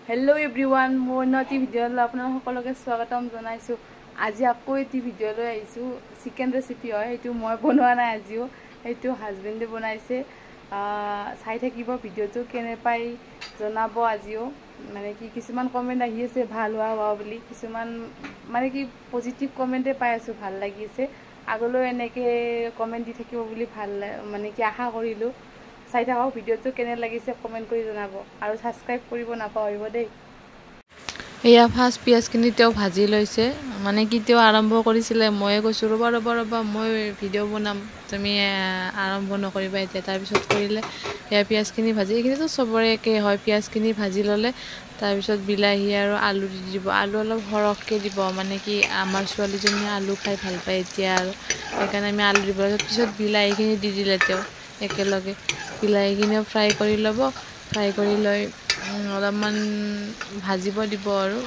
Hello everyone मोर नटी video आपनार सकलोके स्वागतम जनाइछु। आज आको एटी भिडिओ লৈ आइछु चिकेन रेसिपि হয় हेतु মই বনোৱা নাই আজিও हेतु হাজবেন্ডে বনাইছে চাই থাকিব ভিডিওটো কেনে পাই জনাব আজিও মানে কি কিছুমান কমেন্ট আহি আছে ভাল হোৱা বুলি কিছুমান মানে কি পজিটিভ কমেন্টে পাই আছো ভাল লাগিছে আগলৈ এনেকে কমেন্ট দি থাকিব বুলি ভাল মানে কি আশা কৰিলো চাই থাকক ভিডিওটো কেনে লাগিছে কমেন্ট কৰি জনাব আৰু সাবস্ক্ৰাইব কৰিব নাপাহৰিব দেই। এয়া ফাৰ্ষ্ট পিয়াজখিনি তেও ভাজি লৈছে মানে কি তেও আৰম্ভ কৰিছিলে মই কৈছো ৰবা মই ভিডিও বনাম তুমি আৰম্ভ নকৰিবা এতিয়া তাৰ পিছত কৰিলে এয়া পিয়াজখিনি ভাজি এইখিনিতো সবৰে একে হয় পিয়াজখিনি ভাজি ললে তাৰ পিছত বিলাহী আৰু আলু দি দিব আলু অলপ সৰহকৈ দিব মানে কি আমাৰ ছোৱালীজনীয়ে আলু খাই ভাল পায় এতিয়া আৰু সেইকাৰণে আমি আলু দিব পিছত বিলাহীখিনি দি দিলে তেও একেলগে বিলাহীখিনি ফ্ৰাই কৰি ল'ব ফ্ৰাই কৰি লৈ অলপমান ভাজিব দিব আৰু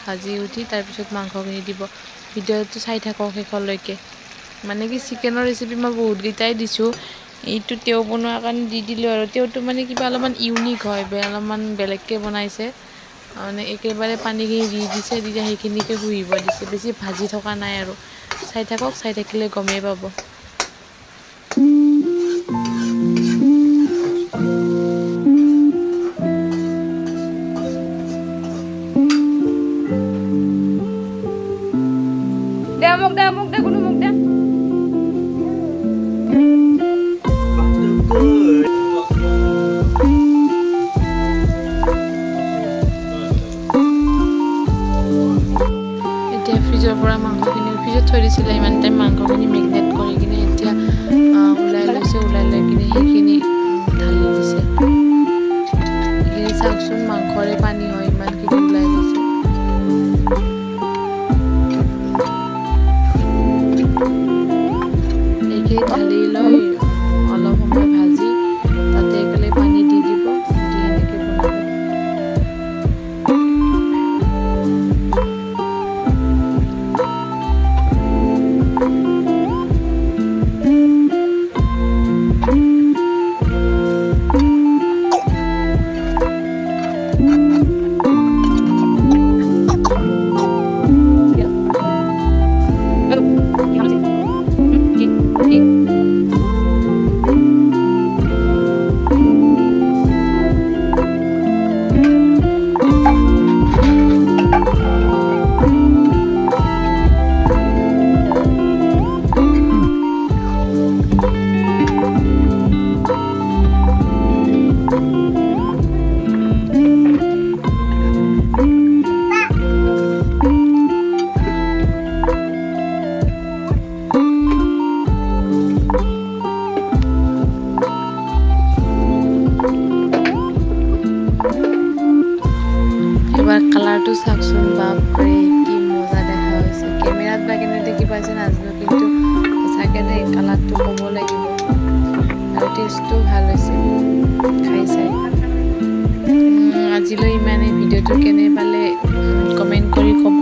ভাজি উঠি তাৰ পিছত মাংসখিনি দিব ভিডিওটো চাই থাকক শেষলৈকে মানে কি চিকেনৰ ৰেচিপি মই বহুত গিটাই দিছো এইটো তেও বনোৱাৰ কাৰণে দি দিলো আৰু তেওটো মানে কিবা অলপমান ইউনিক হয় অলপমান বেলেগকৈ বনাইছে মানে একেবাৰে পানীখিনি দি দিছে তেতিয়া সেইখিনিকে হুইব দিছে বেছি ভাজি থকা নাই আৰু চাই থাকক চাই থাকিলে গমেই পাব। মুখ দে কোনো মুখ দে এতিয়া ফ্ৰিজৰ পৰা মাংসখিনি ফ্ৰিজত থৈ দিছিলে ইমান টাইম মাংসখিনি মেৰিনেট কৰি কিনে এতিয়া ওলাই লৈছে ওলাই লৈ কিনে সেইখিনি ঢালি দিছে এইখিনি চাওকচোন মাংসৰে পানী হয় ইমানখিনি ওলাই লৈছে এইখিনি ঢালি লৈ অলপ সময় ভাজি তাতে একেলগে পানী দি দিব দি এনেকৈ বনাব। এবাৰ কালাৰটো চাওকচোন বাপৰে কি মজা দেখা হৈছে কেমেৰাত বা কেনে দেখি পাইছে নাজানো কিন্তু সঁচাকৈ দেই কালাৰটো ক'ব লাগিব আৰু টেষ্টটো ভাল হৈছে খাই চাই আজিলৈ ইমানেই ভিডিঅ'টো কেনে পালে কমেণ্ট কৰি ক'ব।